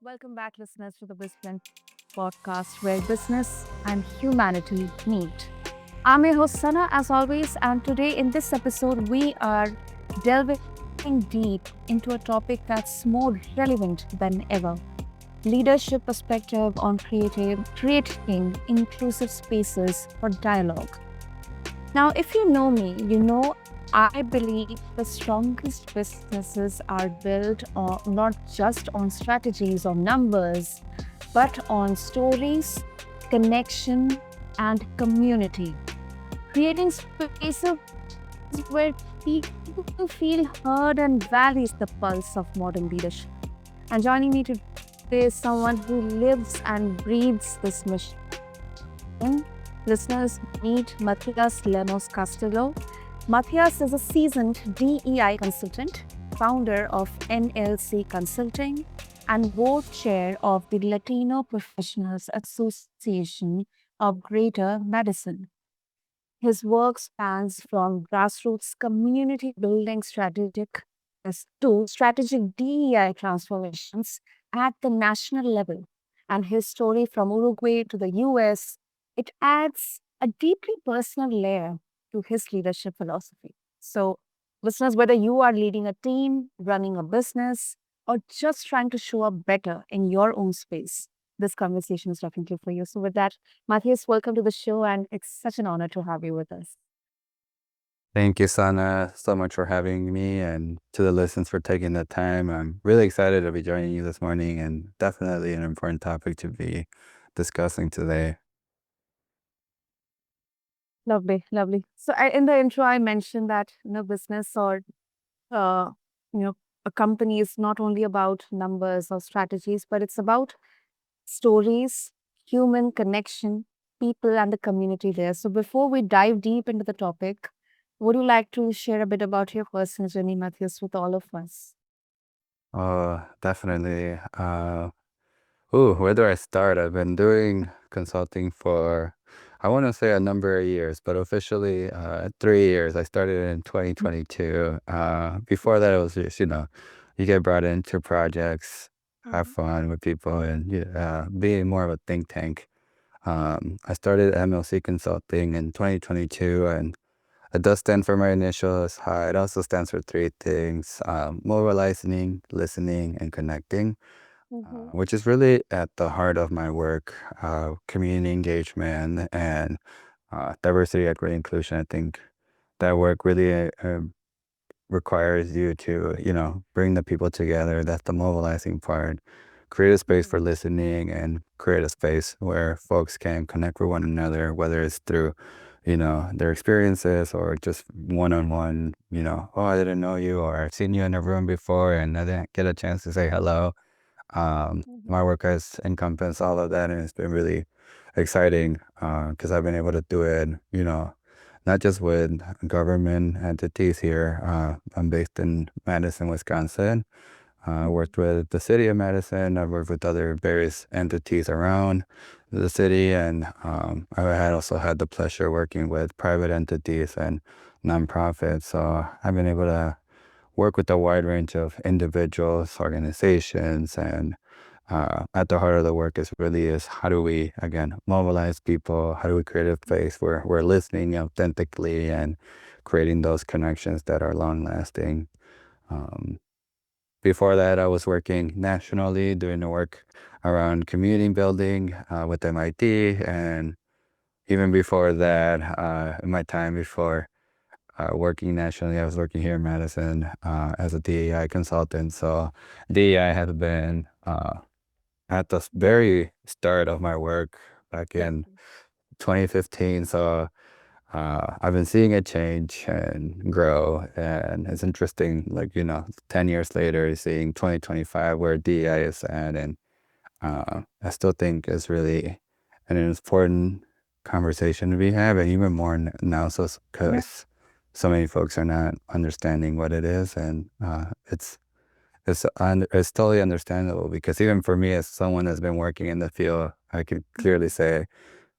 Welcome back, listeners, to the BizBlend podcast where business and humanity meet. I'm your host, Sana, as always, and today in this episode, we are delving deep into a topic that's more relevant than ever: leadership perspective on creating inclusive spaces for dialogue. Now, if you know me, you know I believe the strongest businesses are built on not just on strategies or numbers, but on stories, connection, and community. Creating spaces where people feel heard and values the pulse of modern leadership. And joining me today is someone who lives and breathes this mission. Listeners, meet Mathias Lemos Castillo. Mathias is a seasoned DEI consultant, founder of MLC Consulting, and board chair of the Latino Professionals Association of Greater Madison. His work spans from grassroots community building to strategic DEI transformations at the national level. And his story from Uruguay to the US, it adds a deeply personal layer to his leadership philosophy. So, listeners, whether you are leading a team, running a business, or just trying to show up better in your own space, this conversation is definitely for you. So, with that, Matthias, welcome to the show, and it's such an honor to have you with us. Thank you, Sana, so much for having me and to the listeners for taking the time. I'm really excited to be joining you this morning and definitely an important topic to be discussing today. Lovely, lovely. So, in the intro, I mentioned that business or uh, you know, a company is not only about numbers or strategies, but it's about stories, human connection, people, and the community there. So, before we dive deep into the topic, would you like to share a bit about your personal journey, Matthias, with all of us? Definitely. Where do I start? I've been doing consulting for, I want to say a number of years, but officially 3 years. I started in 2022. Before that, it was just, you get brought into projects, have Mhm. fun with people, and being more of a think tank. I started MLC Consulting in 2022, and it does stand for my initials. It also stands for three things: mobilizing, listening, and connecting, Mhm. which is really at the heart of my work. Community engagement and diversity, equity, inclusion. I think that work really requires you to, bring the people together. That's the mobilizing part. Create a space for Mhm. listening and create a space where folks can connect with one another, whether it's through, their experiences or just one-on-one, oh, I didn't know you, or I've seen you in a room before and I didn't get a chance to say hello. My Mhm. work has encompassed all of that, and it's been really exciting because I've been able to do it, not just with government entities here. I'm based in Madison, Wisconsin. I Mhm. worked with the city of Madison. I've worked with other various entities around the city, and I had also had the pleasure working with private entities and nonprofits. So I've been able to work with a wide range of individuals, organizations, and at the heart of the work is how do we again mobilize people? How do we create a place where we're listening authentically and creating those connections that are long lasting? Um, Before that, I was working nationally, doing the work around community building with MIT, and even before that, in my time before working nationally, I was working here in Madison as a DEI consultant. So DEI has been at the very start of my work back in Definitely. 2015. So I've been seeing it change and grow. And it's interesting, like, 10 years later, seeing 2025 where DEI is at. And I still think it's really an important conversation to be having, even more now, so Yeah. because so many folks are not understanding what it is, and it's totally understandable because even for me, as someone that's been working in the field, I could clearly Mhm. say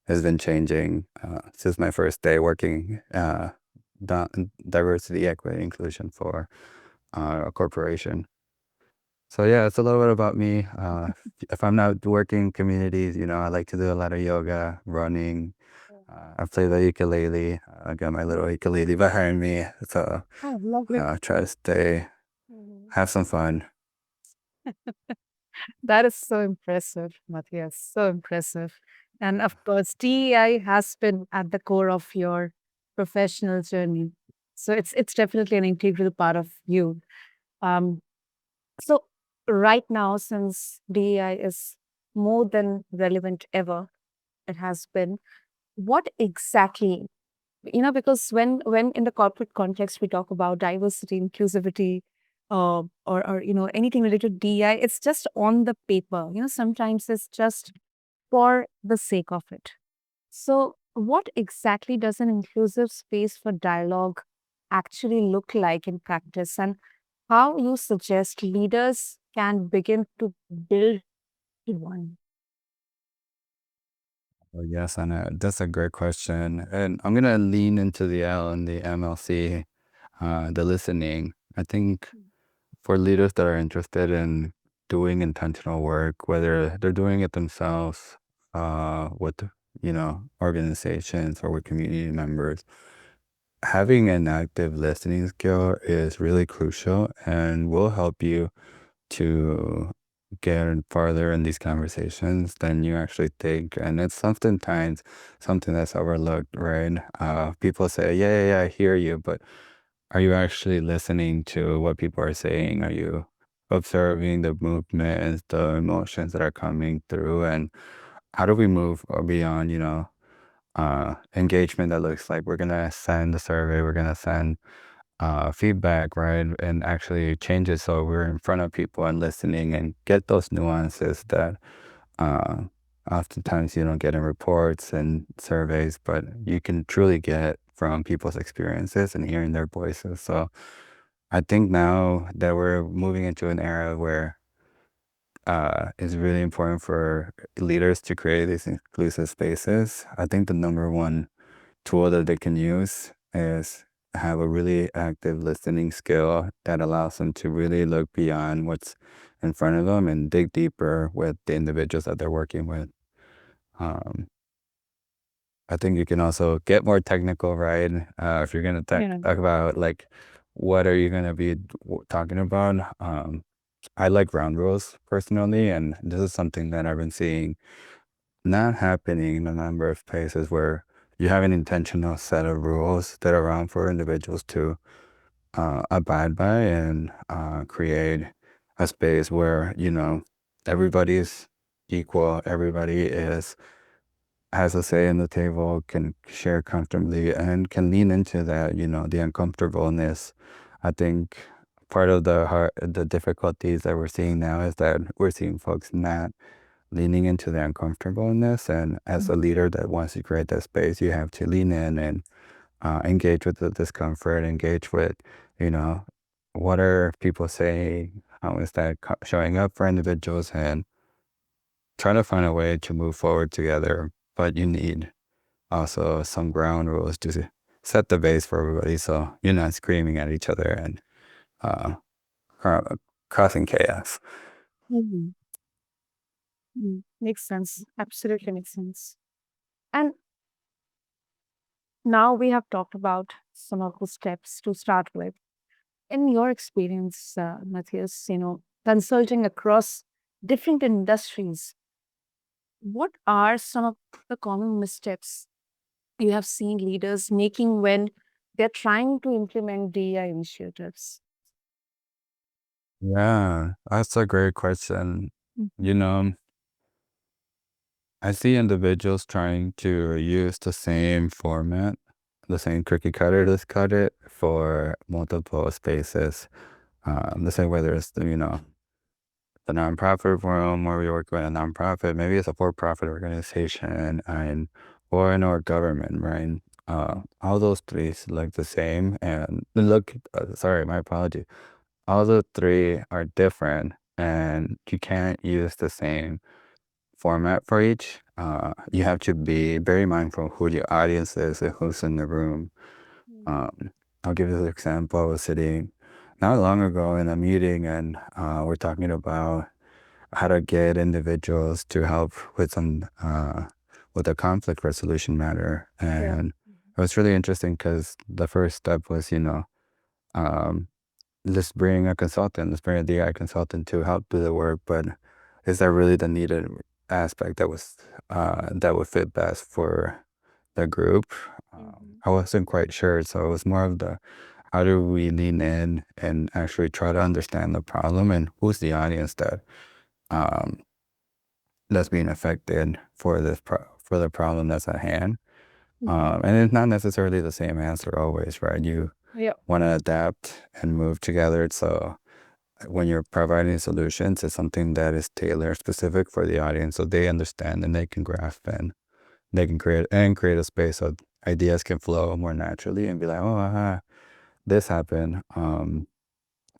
has been changing since my first day working diversity, equity, inclusion for a corporation. So yeah, it's a little bit about me. If I'm not working communities, I like to do a lot of yoga, running. I play the ukulele. I got my little ukulele behind me. So Oh, lovely. try to stay, Mhm. have some fun. That is so impressive, Matthias. So impressive. And of course, DEI has been at the core of your professional journey. So it's definitely an integral part of you. Um, so right now, since DEI is more than relevant ever, it has been, what exactly, because when in the corporate context we talk about diversity, inclusivity, or anything related to DEI, it's just on the paper. Sometimes it's just for the sake of it. So, what exactly does an inclusive space for dialogue actually look like in practice, and how you suggest leaders can begin to build one? Oh, yes, and that's a great question. And I'm gonna lean into the L and the MLC, the listening. I think for leaders that are interested in doing intentional work, whether they're doing it themselves, with organizations or with community members, having an active listening skill is really crucial and will help you to get farther in these conversations than you actually think. And it's sometimes something that's overlooked, right? People say, yeah, yeah, yeah, I hear you, but are you actually listening to what people are saying? Are you observing the movements, the emotions that are coming through? And how do we move beyond, engagement that looks like we're going to send a survey, we're going to send feedback, right? And actually change it so we're in front of people and listening and get those nuances that uh, oftentimes you don't get in reports and surveys, but you can truly get from people's experiences and hearing their voices. So I think now that we're moving into an era where it's really important for leaders to create these inclusive spaces. I think the number one tool that they can use is have a really active listening skill that allows them to really look beyond what's in front of them and dig deeper with the individuals that they're working with. Um, I think you can also get more technical, right? If you're going to Yeah. talk about like, what are you going to be talking about? I like ground rules personally, and this is something that I've been seeing not happening in a number of places where you have an intentional set of rules that are around for individuals to abide by and create a space where, everybody's equal, everybody is has a say in the table, can share comfortably, and can lean into that, the uncomfortableness. I think part of the difficulties that we're seeing now is that we're seeing folks not leaning into the uncomfortableness. And as a leader that wants to create that space, you have to lean in and engage with the discomfort, engage with, you know, what are people saying? How is that showing up for individuals? And try to find a way to move forward together. But you need also some ground rules to set the base for everybody so you're not screaming at each other and uh, causing chaos. Mhm. Makes sense. Absolutely makes sense. And now we have talked about some of the steps to start with. In your experience, Matthias, consulting across different industries, what are some of the common missteps you have seen leaders making when they're trying to implement DEI initiatives? Yeah, that's a great question. Mhm. You know, I see individuals trying to use the same format, the same cookie cutter, let's cut it, for multiple spaces. Let's say whether it's the nonprofit realm where we work with a nonprofit, maybe it's a for-profit organization, or in our government, right? All those three look the same, and sorry, my apology. All the three are different, and you can't use the same format for each. You have to be very mindful of who your audience is and who's in the room. Mm. Um, I'll give you an example. I was sitting not long ago in a meeting, and we're talking about how to get individuals to help with some with a conflict resolution matter. Yeah. And it was really interesting because the first step was, um, let's bring a consultant, let's bring a DI consultant to help do the work, but is that really the needed aspect that would fit best for the group? Mhm. I wasn't quite sure, so it was more of the how do we lean in and actually try to understand the problem and who's the audience um, that's being affected for for the problem that's at hand. Mhm. And it's not necessarily the same answer always, right? You Yeah. want to adapt and move together. So when you're providing solutions, it's something that is tailored specific for the audience, so they understand and they can grasp and they can create a space so ideas can flow more naturally and be like, oh, this happened.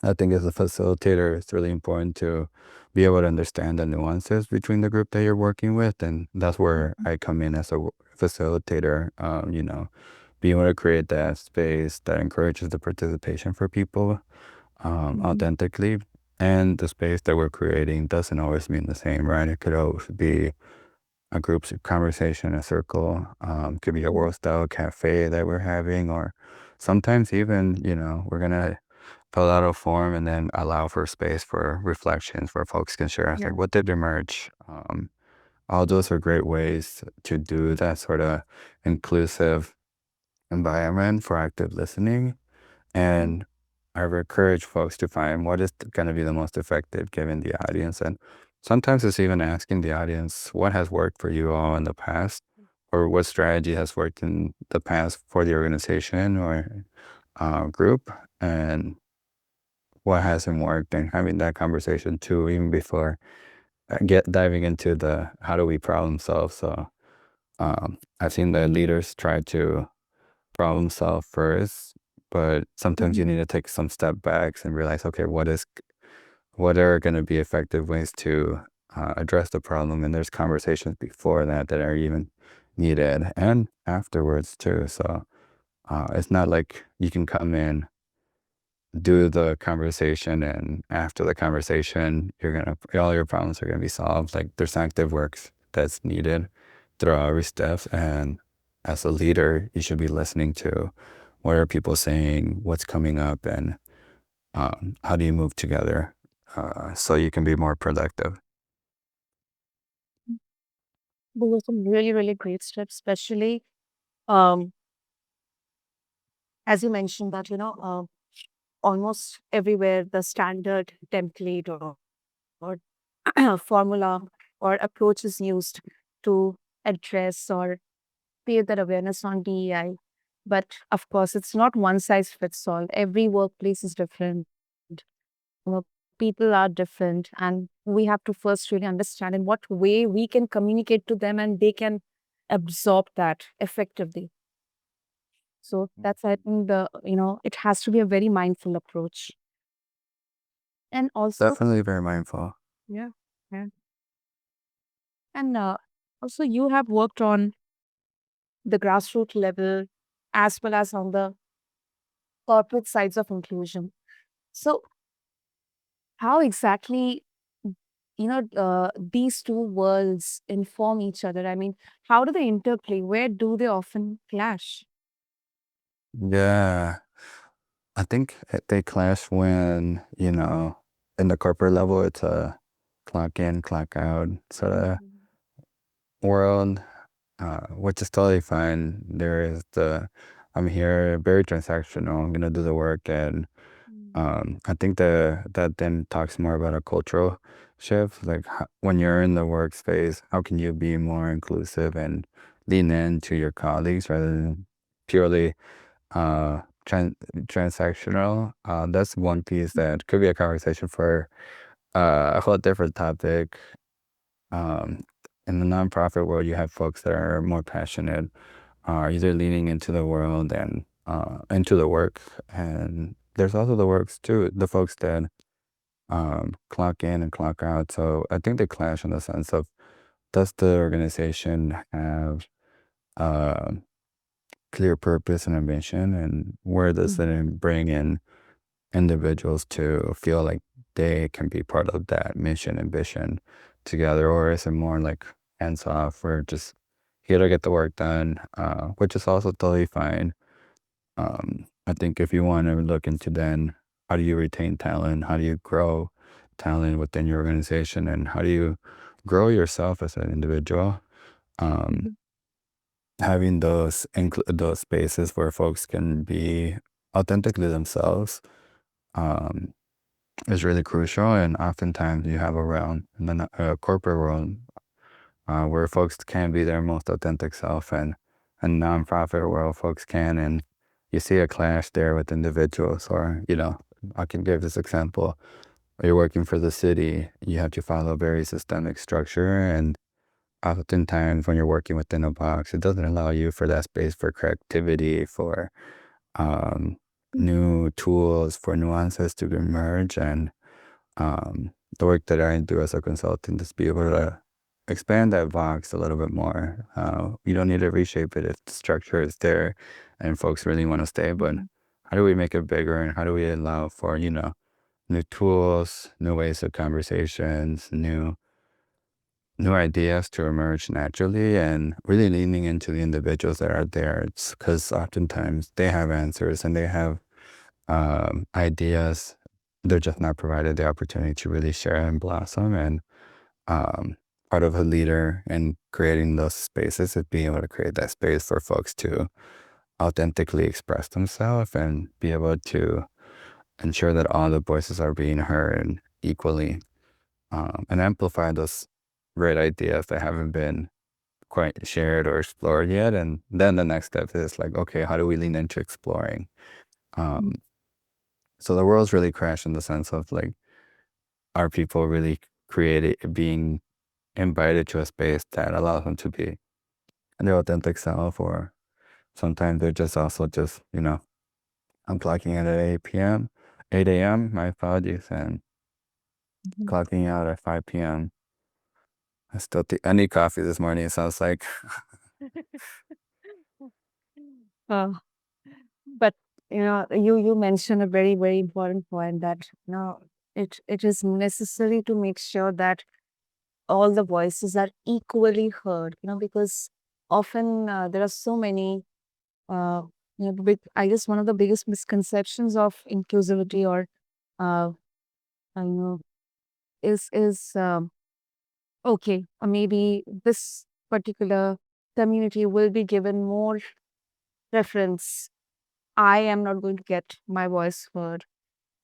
I think as a facilitator, it's really important to be able to understand the nuances between the group that you're working with. And that's where Mhm. I come in as a facilitator, being able to create that space that encourages the participation for people Mhm. authentically. And the space that we're creating doesn't always mean the same, right? It could always be a group conversation, a circle, could be a Mhm. world style cafe that we're having, or sometimes even, we're going to fill out a form and then allow for space for reflections where folks can share Yeah. like what did emerge. All those are great ways to do that sort of inclusive environment for active listening. Mhm. And I would encourage folks to find what is going to be the most effective given the audience. And sometimes it's even asking the audience what has worked for you all in the past, or what strategy has worked in the past for the organization or group, and what hasn't worked, and having that conversation too, even before get diving into the how do we problem solve. So I've seen the leaders try to problem solve first, but sometimes Mhm. you need to take some step backs and realize, okay, what are going to be effective ways to address the problem, and there's conversations before that are even needed and afterwards too. So it's not like you can come in, do the conversation, and after the conversation all your problems are gonna be solved. Like there's active works that's needed throughout every step, and as a leader you should be listening to what are people saying, what's coming up, and how do you move together so you can be more productive. Those were some really, really great steps, especially um, as you mentioned that, almost everywhere the standard template or formula or approach is used to address or create that awareness on DEI. But of course, it's not one size fits all. Every workplace is different. You know, people are different, and we have to first really understand in what way we can communicate to them and they can absorb that effectively. So that's, I think, it has to be a very mindful approach. And also, Definitely very mindful. yeah, yeah. And also, you have worked on the grassroots level as well as on the corporate sides of inclusion. So, how exactly, these two worlds inform each other? I mean, how do they interplay? Where do they often clash? Yeah, I think they clash when, in the corporate level it's a clock in clock out sort of Mhm. world, which is totally fine. There is I'm here, very transactional. I'm gonna do the work, and Mm. I think that then talks more about a cultural shift. Like when you're in the workspace, how can you be more inclusive and lean into your colleagues rather than purely transactional? That's one piece that could be a conversation for a whole different topic. Um, in the nonprofit world, you have folks that are more passionate, are either leaning into the world and into the work, and there's also the works too, the folks that clock in and clock out. So I think they clash in the sense of does the organization have a clear purpose and a mission, and where does Mhm. it bring in individuals to feel like they can be part of that mission and vision together, or is it more like hands off? We're just here to get the work done, which is also totally fine. I think if you want to look into then how do you retain talent, how do you grow talent within your organization, and how do you grow yourself as an individual, um, Mhm. having those spaces where folks can be authentically themselves um, is really crucial. And oftentimes you have around in the corporate world where folks can be their most authentic self, and nonprofit world folks can, and you see a clash there with individuals. Or I can give this example: you're working for the city, you have to follow a very systemic structure, and oftentimes when you're working within a box, it doesn't allow you for that space for creativity, for um, new tools, for nuances to emerge. And um, the work that I do as a consultant is be able to expand that box a little bit more. You don't need to reshape it if the structure is there and folks really want to stay, but Mhm. how do we make it bigger, and how do we allow for, new tools, new ways of conversations, new ideas to emerge naturally, and really leaning into the individuals that are there. It's because oftentimes they have answers and they have ideas. They're just not provided the opportunity to really share and blossom. And um, part of a leader in creating those spaces is being able to create that space for folks to authentically express themselves and be able to ensure that all the voices are being heard equally, and amplify those great ideas that haven't been quite shared or explored yet. And then the next step is like, okay, how do we lean into exploring? Um, so the world's really crashed in the sense of like, are people really created being invited to a space that allows them to be their authentic self, or sometimes they're just also just, I'm clocking in at 8 p.m., 8 a.m., my apologies, and Mhm. clocking out at 5 p.m. I need coffee this morning, it sounds like. Uh, but you mentioned a very, very important point that it is necessary to make sure that all the voices are equally heard. Because often there are so many. Uh, I guess one of the biggest misconceptions of inclusivity or I know is okay, or maybe this particular community will be given more preference. I am not going to get my voice heard.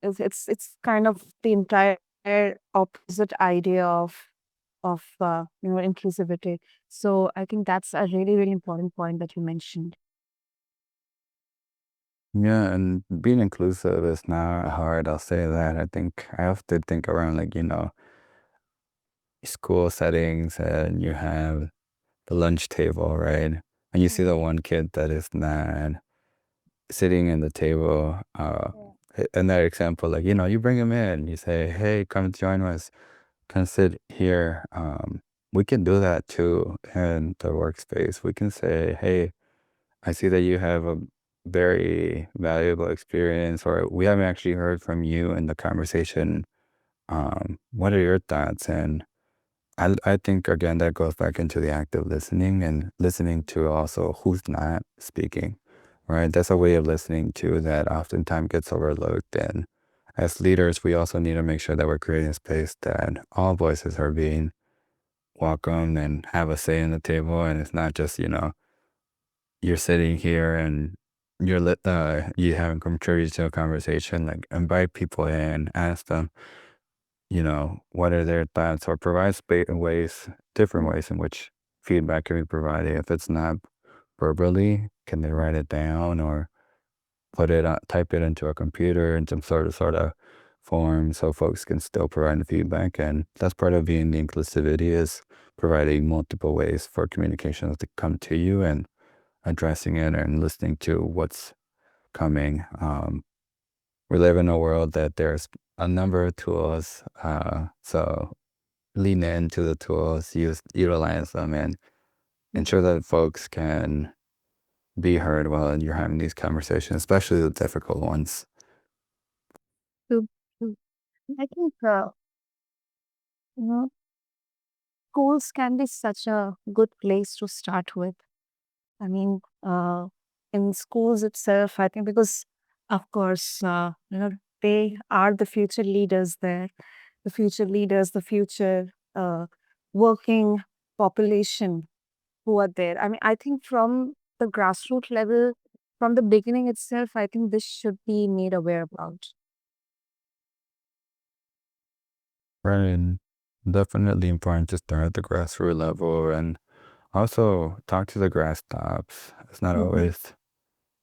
It's kind of the entire opposite idea of inclusivity. So I think that's a really, really important point that you mentioned. Yeah, and being inclusive is not hard, I'll say that. I think I have to think around like, school settings, and you have the lunch table, right? And you see Mm. the one kid that is not sitting in the table. Yeah. In that example, like, you bring him in, you say, hey, come join us, come sit here. We can do that too in the workspace. We can say, hey, I see that you have a very valuable experience, or we haven't actually heard from you in the conversation. What are your thoughts? And I think again that goes back into the act of listening, and listening to also who's not speaking, right? That's a way of listening too that oftentimes gets overlooked. And as leaders, we also need to make sure that we're creating a space that all voices are being welcomed and have a say in the table. And it's not just, you're sitting here and you haven't contributed to a conversation. Like, invite people in, ask them, what are their thoughts, or provide different Mm. ways in which feedback can be provided. If it's not verbally, can they write it down, or type it into a computer in some sort of form, so folks can still provide the feedback. And that's part of being the inclusivity, is providing multiple ways for communications to come to you, and addressing it and listening to what's coming. We live in a world that there's a number of tools, so lean into the tools, utilize them, and ensure that folks can be heard while you're having these conversations, especially the difficult ones. I think you know, schools can be such a good place to start with. I mean, in schools itself, I think because, of course, they are the future leaders there, the future leaders, the future working population who are there. I mean, I think from the grassroots level, from the beginning itself, I think this should be made aware about. Right. Definitely important to start at the grassroots level and also talk to the grass tops. It's not Hmm. always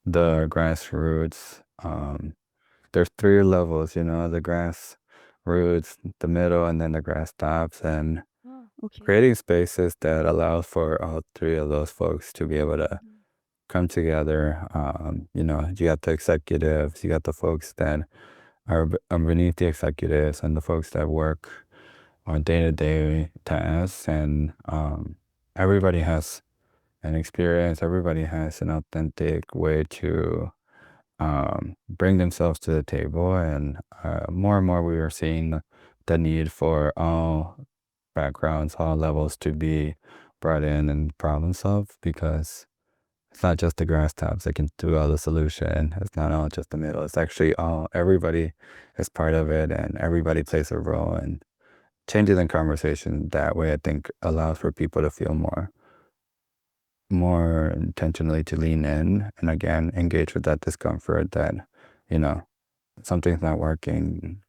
the grassroots. There's three levels, the grass roots, the middle, and then the grass tops, and Oh, okay. creating spaces that allow for all three of those folks to be able to Mhm. come together. You got the executives, you got the folks that are beneath the executives, and the folks that work on day-to-day tasks, and everybody has an experience. Everybody has an authentic way to bring themselves to the table. And more and more, we are seeing the need for all backgrounds, all levels to be brought in and problem solved because it's not just the grass tops that can do all the solution. It's not all just the middle. It's actually everybody is part of it and everybody plays a role. And changing the conversation that way, I think, allows for people to feel more intentionally to lean in and again engage with that discomfort that you know something's not working.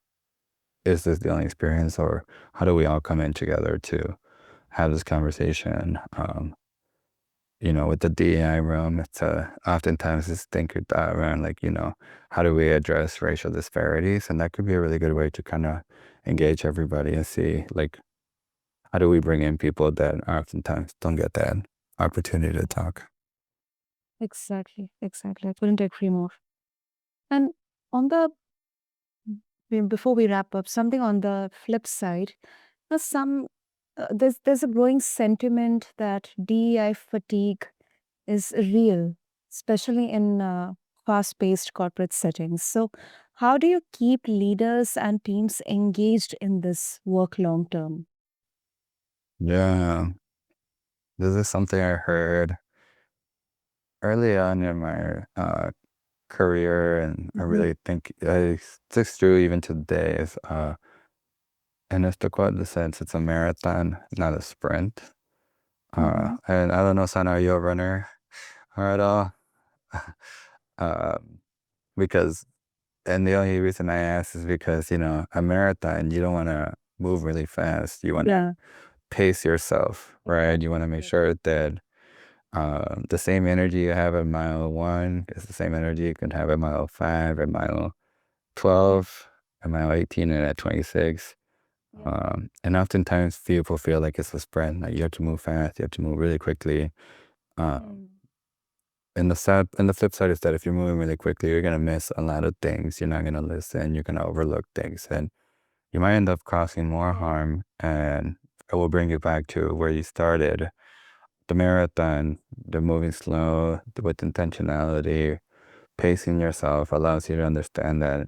Is this the only experience, or how do we all come in together to have this conversation? With the DEI realm, it's oftentimes this think around like, how do we address racial disparities? And that could be a really good way to kind of engage everybody and see like, how do we bring in people that oftentimes don't get that opportunity to talk? Exactly, exactly. I couldn't agree more. And on the before we wrap up, something on the flip side, some there's a growing sentiment that DEI fatigue is real, especially in fast-paced corporate settings. So, how do you keep leaders and teams engaged in this work long term? Yeah, this is something I heard early on in my career, and I Hmm. really think it sticks true even today. And it's the quote that says it's a marathon, not a sprint. Hmm. And I don't know, Sana, are you a runner or at all? um, because, and the only reason I ask is because, a marathon, you don't want to move really fast. You want to Yeah, pace yourself, right? You exactly. want to make Exactly. sure that the same energy you have at mile one is the same energy you can have at mile five, at mile Yeah. 12, at mile 18, and at 26. Yeah. And oftentimes people feel like it's a sprint, like you have to move fast, you have to move really quickly. Um, Mm. and the flip side is that if you're moving really quickly, you're gonna miss a lot of things. You're not gonna listen. You're gonna overlook things, and you might end up causing more Yeah. harm. And it will bring you back to where you started. The marathon, the moving slow with intentionality, pacing yourself allows you to understand that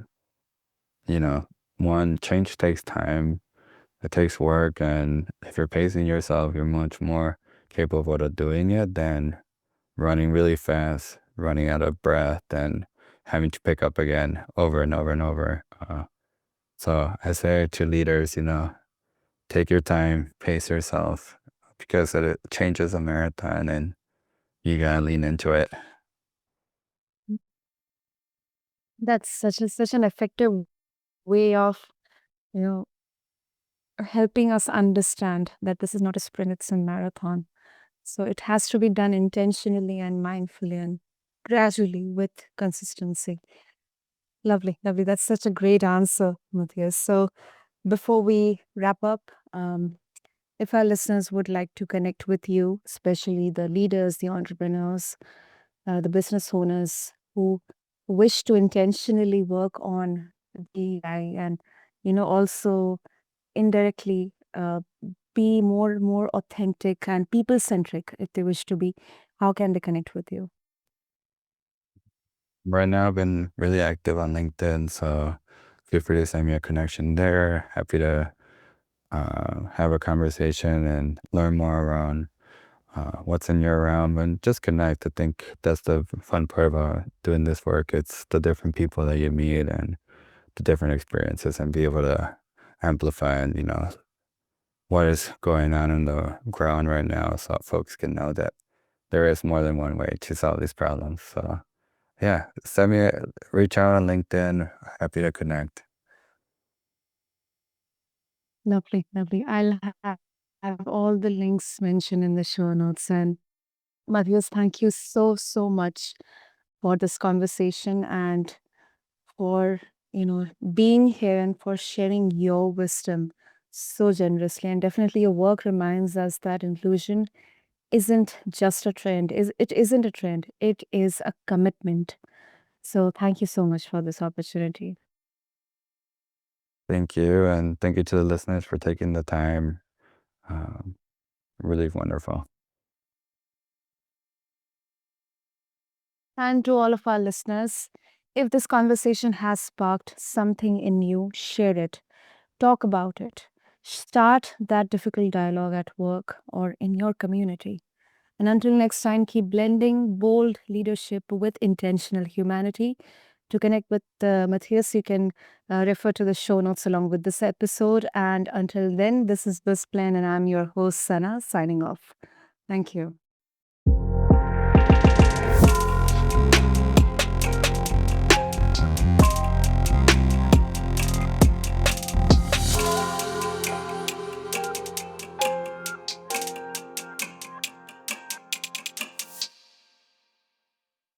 you know one change takes time. It takes work, and if you're pacing yourself, you're much more capable of doing it than running really fast, running out of breath, and having to pick up again over and over and over. So I say to leaders, take your time, pace yourself, because it changes a marathon, and you gotta lean into it. That's such an effective way of, you know, helping us understand that this is not a sprint, it's a marathon. So it has to be done intentionally and mindfully and gradually with consistency. Lovely, lovely. That's such a great answer, Matthias. So before we wrap up, if our listeners would like to connect with you, especially the leaders, the entrepreneurs, the business owners who wish to intentionally work on DEI and, also indirectly be more authentic and people centric if they wish to be, how can they connect with you? Right now, I've been really active on LinkedIn, so feel free to send me a connection there. Happy to have a conversation and learn more around what's in your realm and just connect. I think that's the fun part about doing this work. It's the different people that you meet and the different experiences and be able to amplify and, what is going on in the ground right now so folks can know that there is more than one way to solve these problems. So yeah, reach out on LinkedIn. Happy to connect. Lovely, lovely. I'll have all the links mentioned in the show notes. And Matthias, thank you so, so much for this conversation and for, being here and for sharing your wisdom so generously. And definitely your work reminds us that inclusion isn't just a trend. It isn't a trend. It is a commitment. So thank you so much for this opportunity. Thank you. And thank you to the listeners for taking the time. Um, really wonderful. And to all of our listeners, if this conversation has sparked something in you, share it. Talk about it. Start that difficult dialogue at work or in your community. And until next time, keep blending bold leadership with intentional humanity. To connect with Matthias, you can refer to the show notes along with this episode. And until then, this is BizBlend, and I'm your host, Sana, signing off. Thank you.